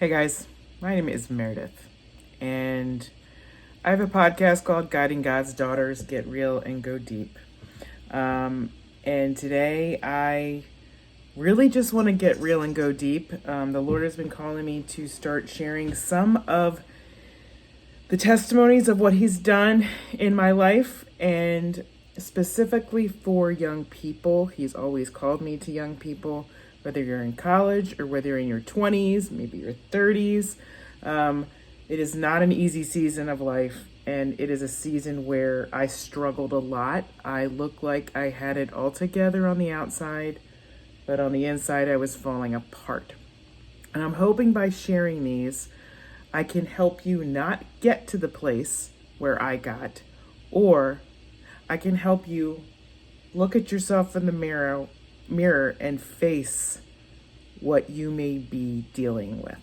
Hey guys, my name is Meredith, and I have a podcast called Guiding God's Daughters Get Real and Go Deep. And today I really just want to get real and go deep. The Lord has been calling me to start sharing some of the testimonies of what He's done in my life, and specifically for young people. He's always called me to young people, whether you're in college or whether you're in your 20s, maybe your 30s. It is not an easy season of life, and it is a season where I struggled a lot. I looked like I had it all together on the outside, but on the inside I was falling apart. And I'm hoping by sharing these, I can help you not get to the place where I got, or I can help you look at yourself in the mirror and face what you may be dealing with.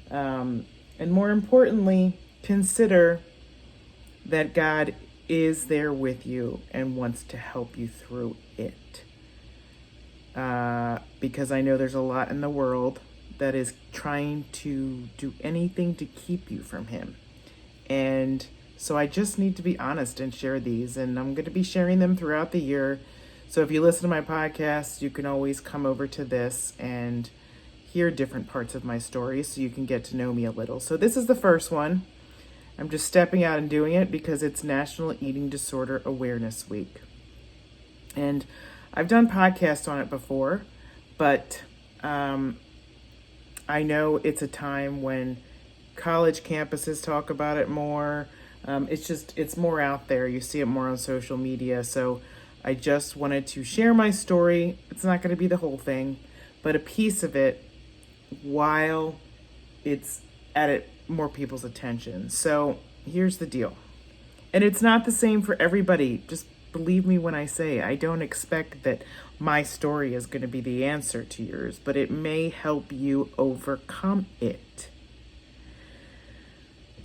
And more importantly, consider that God is there with you and wants to help you through it. Because I know there's a lot in the world that is trying to do anything to keep you from Him. And so I just need to be honest and share these, and I'm going to be sharing them throughout the year. So if you listen to my podcast, you can always come over to this and hear different parts of my story so you can get to know me a little. So this is the first one. I'm just stepping out and doing it because it's National Eating Disorder Awareness Week. And I've done podcasts on it before, but I know it's a time when college campuses talk about it more. It's more out there. You see it more on social media. So I just wanted to share my story. It's not going to be the whole thing, but a piece of it while it's at more people's attention. So here's the deal. And it's not the same for everybody. Just believe me when I say I don't expect that my story is going to be the answer to yours, but it may help you overcome it.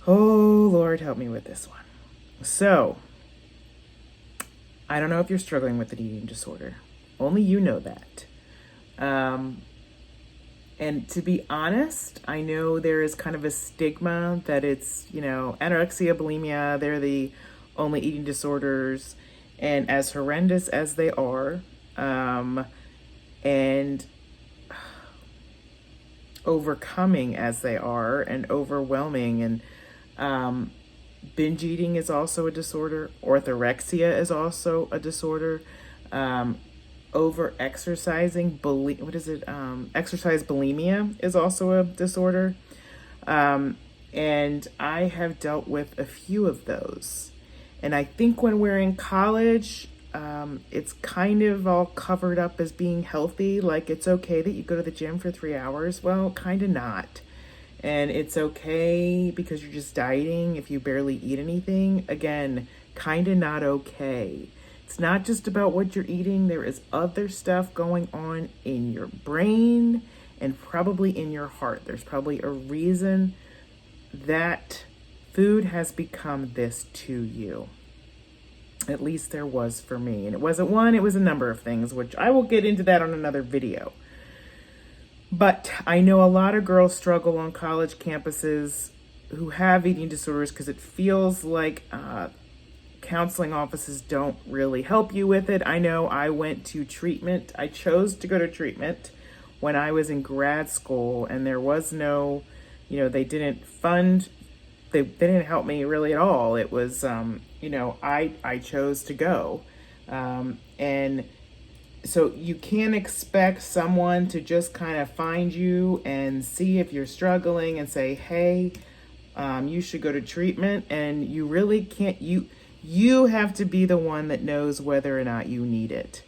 Oh, Lord, help me with this one. So, I don't know if you're struggling with an eating disorder. Only you know that. And to be honest, I know there is kind of a stigma that it's, anorexia, bulimia, they're the only eating disorders. And as horrendous as they are, and overcoming as they are, and overwhelming, and binge eating is also a disorder. Orthorexia is also a disorder. Over exercising, exercise bulimia is also a disorder. And I have dealt with a few of those. And I think when we're in college, it's kind of all covered up as being healthy. Like, it's okay that you go to the gym for 3 hours. Well, kind of not. And it's okay because you're just dieting if you barely eat anything. Again, kind of not okay. It's not just about what you're eating. There is other stuff going on in your brain and probably in your heart. There's probably a reason that food has become this to you. At least there was for me. And it wasn't one, it was a number of things, which I will get into that on another video. But I know a lot of girls struggle on college campuses who have eating disorders because it feels like counseling offices don't really help you with it. I know I went to treatment. I chose to go to treatment when I was in grad school, and there was no, they didn't fund, they didn't help me really at all. It was, I chose to go. And so you can't expect someone to just kind of find you and see if you're struggling and say, hey, you should go to treatment. And you really can't, you have to be the one that knows whether or not you need it.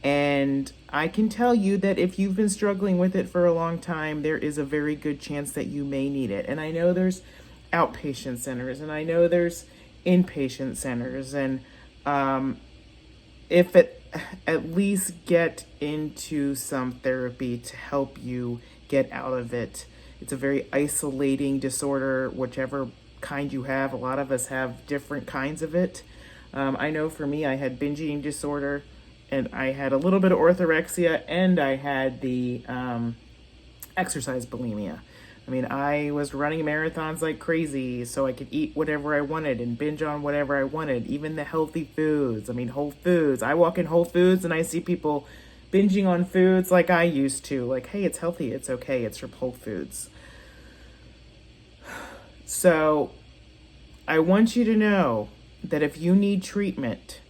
And I can tell you that if you've been struggling with it for a long time, there is a very good chance that you may need it. And I know there's outpatient centers, and I know there's inpatient centers, and if it at least get into some therapy to help you get out of it. It's a very isolating disorder, whichever kind you have. A lot of us have different kinds of it. I know for me, I had binge eating disorder, and I had a little bit of orthorexia, and I had the exercise bulimia. I mean, I was running marathons like crazy so I could eat whatever I wanted and binge on whatever I wanted, even the healthy foods. I mean, Whole Foods. I walk in Whole Foods and I see people binging on foods like I used to. Like, hey, it's healthy, it's okay, it's from Whole Foods. So I want you to know that if you need treatment,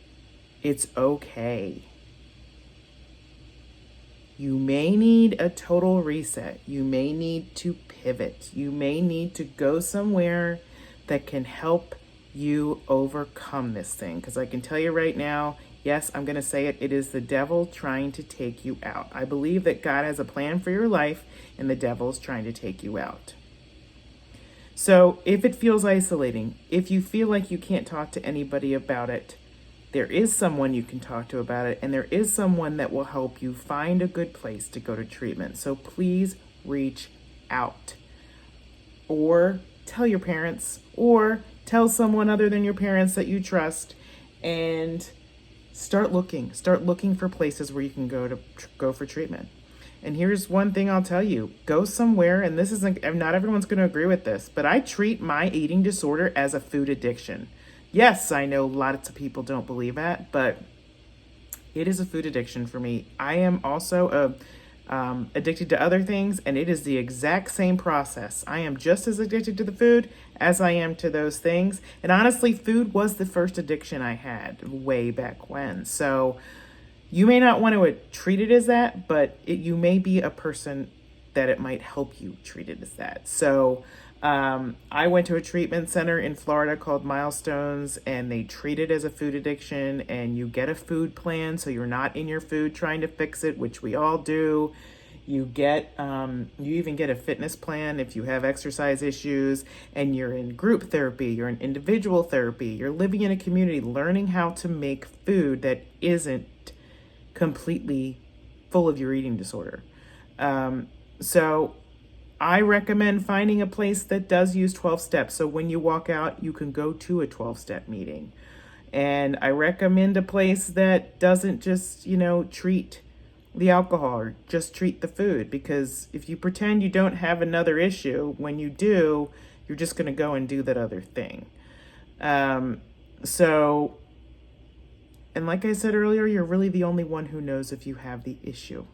it's okay. You may need a total reset. You may need to pivot. You may need to go somewhere that can help you overcome this thing. Because I can tell you right now, yes, I'm going to say it, it is the devil trying to take you out. I believe that God has a plan for your life and the devil's trying to take you out. So if it feels isolating, if you feel like you can't talk to anybody about it, there is someone you can talk to about it, and there is someone that will help you find a good place to go to treatment. So please reach out, or tell your parents, or tell someone other than your parents that you trust, and start looking for places where you can go for treatment. And here's one thing I'll tell you, go somewhere, and this isn't, not everyone's going to agree with this, but I treat my eating disorder as a food addiction. Yes, I know lots of people don't believe that, but it is a food addiction for me. I am also addicted to other things, and it is the exact same process. I am just as addicted to the food as I am to those things. And honestly, food was the first addiction I had way back when. So you may not want to treat it as that, but you may be a person that it might help you treat it as that. So I went to a treatment center in Florida called Milestones, and they treat it as a food addiction, and you get a food plan so you're not in your food trying to fix it, which we all do. You even get a fitness plan if you have exercise issues, and you're in group therapy, you're in individual therapy, you're living in a community, learning how to make food that isn't completely full of your eating disorder. So I recommend finding a place that does use 12 steps. So when you walk out, you can go to a 12-step meeting. And I recommend a place that doesn't just, treat the alcohol or just treat the food. Because if you pretend you don't have another issue, when you do, you're just going to go and do that other thing. And like I said earlier, you're really the only one who knows if you have the issue.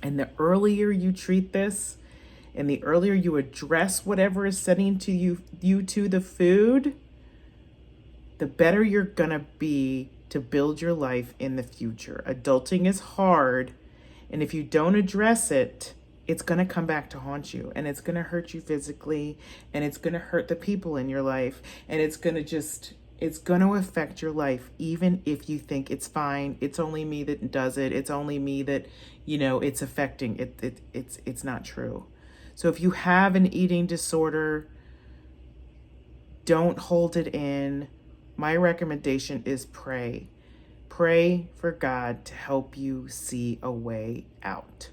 And the earlier you treat this, and the earlier you address whatever is setting to you to the food, the better you're gonna be to build your life in the future. Adulting is hard, and if you don't address it, it's gonna come back to haunt you, and it's gonna hurt you physically, and it's gonna hurt the people in your life, and it's gonna affect your life, even if you think it's fine. It's only me that does it. It's only me that, it's affecting it. It's not true. So if you have an eating disorder, don't hold it in. My recommendation is pray. Pray for God to help you see a way out.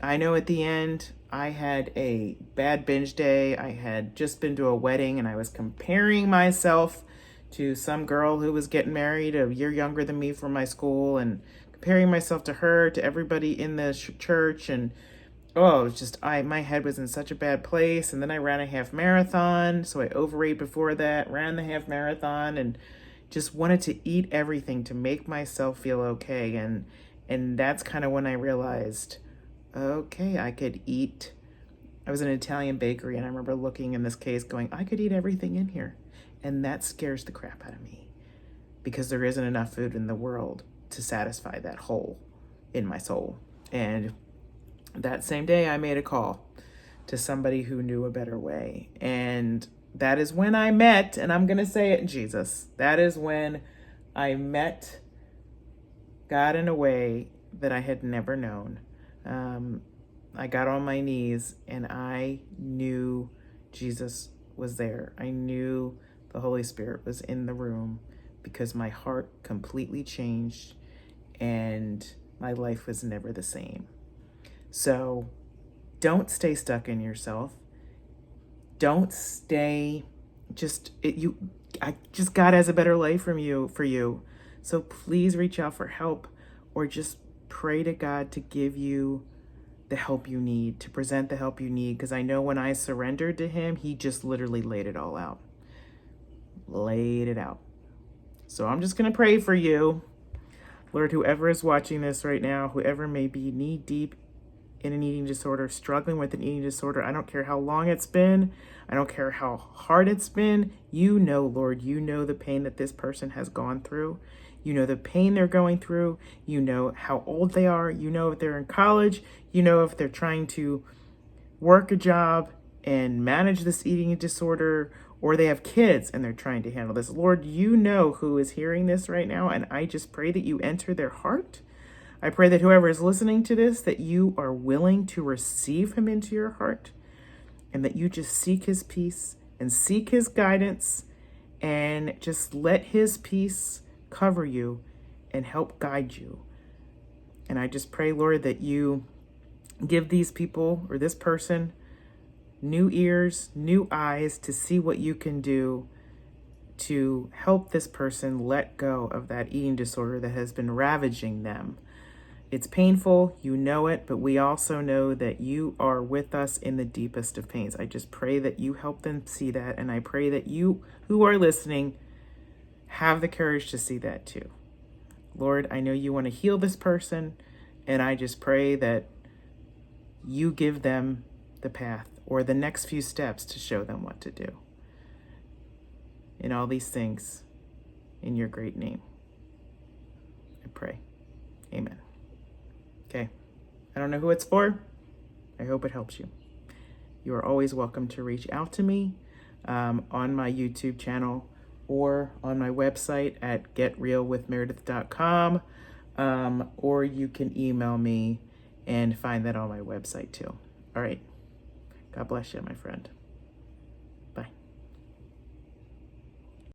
I know at the end, I had a bad binge day. I had just been to a wedding, and I was comparing myself to some girl who was getting married a year younger than me from my school, and comparing myself to her, to everybody in the church, and it was just, my head was in such a bad place. And then I ran a half marathon, so I overate before that, ran the half marathon, and just wanted to eat everything to make myself feel okay. And that's kind of when I realized, okay, I could eat. I was in an Italian bakery, and I remember looking in this case going, I could eat everything in here. And that scares the crap out of me, because there isn't enough food in the world to satisfy that hole in my soul. And that same day, I made a call to somebody who knew a better way. And that is when I met, and I'm going to say it, Jesus. That is when I met God in a way that I had never known. I got on my knees, and I knew Jesus was there. I knew the Holy Spirit was in the room, because my heart completely changed, and my life was never the same. So don't stay stuck in yourself. Don't stay God has a better life for you. So please reach out for help, or just pray to God to give you the help you need, to present the help you need. Because I know when I surrendered to him, he just literally laid it all out. Laid it out. So I'm just going to pray for you. Lord, whoever is watching this right now, whoever may be knee deep in an eating disorder, struggling with an eating disorder, I don't care how long it's been. I don't care how hard it's been. You know, Lord, you know the pain that this person has gone through. You know the pain they're going through. You know how old they are. You know if they're in college. You know if they're trying to work a job and manage this eating disorder, or they have kids and they're trying to handle this. Lord, you know who is hearing this right now, and I just pray that you enter their heart. I pray that whoever is listening to this, that you are willing to receive him into your heart, and that you just seek his peace and seek his guidance, and just let his peace cover you and help guide you. And I just pray, Lord, that you give these people or this person new ears, new eyes to see what you can do to help this person let go of that eating disorder that has been ravaging them. It's painful, you know it, but we also know that you are with us in the deepest of pains. I just pray that you help them see that, and I pray that you who are listening have the courage to see that too. Lord, I know you want to heal this person, and I just pray that you give them the path or the next few steps to show them what to do. In all these things, in your great name, I pray. Amen. Okay. I don't know who it's for. I hope it helps you. You are always welcome to reach out to me on my YouTube channel or on my website at getrealwithmeredith.com, or you can email me and find that on my website too. All right. God bless you, my friend.